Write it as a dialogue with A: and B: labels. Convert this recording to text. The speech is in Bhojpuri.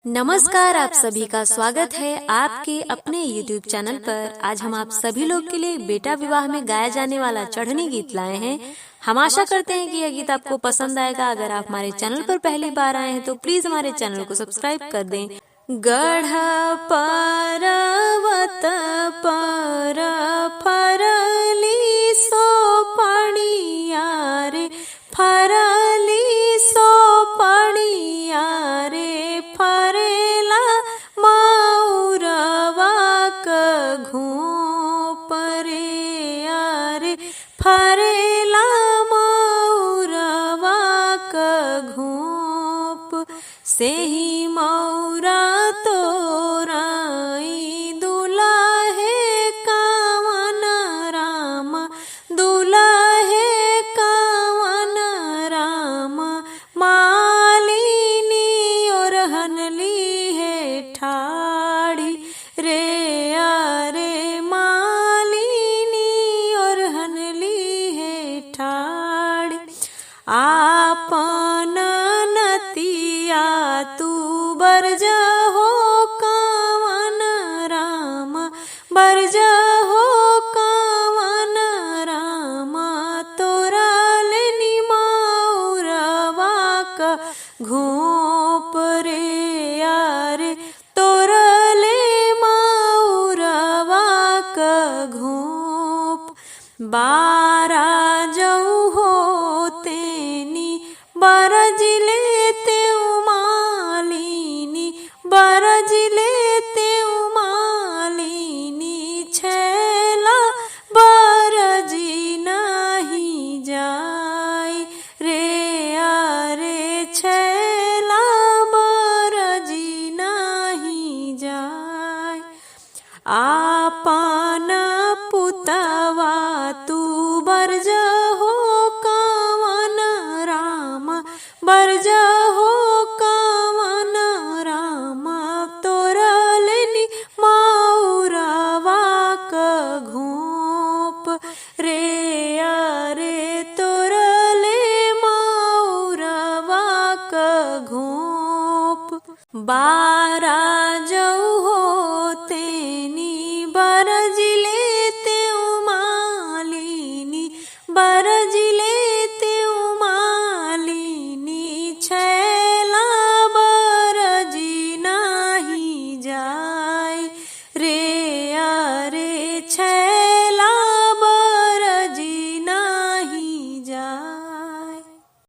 A: नमस्कार, आप सभी का स्वागत है आपके अपने YouTube चैनल पर। आज हम आप सभी लोग के लिए बेटा विवाह में गाया जाने वाला चढ़नी गीत लाए हैं। हम आशा करते हैं कि यह गीत आपको पसंद आएगा। अगर आप हमारे चैनल पर पहली बार आए हैं तो प्लीज हमारे चैनल को सब्सक्राइब कर दें। गढ़ पर्वत पर फरली सो पड़िया रे, फरली सो पड़िया रे, फरेला मौरवा क घोंप रे यारे, फरेला मौरवा क घोंप। सेही मौरा तोराई दुलाहे कावन राम, दुलाहे कावन राम। मालिनी और हनली है ठाड़ी रे यारे, मालिनी और हनली है ठाड़ी। आपन नतिया तू बरज हो कावन राम, बरज हो कावन राम। तोरा लेनी मौरवा क घोंप रे यारे, तोरा ले मौरवा क घोंप। बारा जऊ हो तेनी बरजिले तेऊ मालिनी, बरजिले तेऊ मालिनी। छैला बरजी नहीं जाय रे यारे, छैला बरजी नहीं जाय। आपन पुतवा तू बरज हो कावन राम, बरज हो कावन राम। तोरा लेनी मौरवा क घोंप रे यारे, तोरा ले मौरवा क घोंप। बारा जऊ हो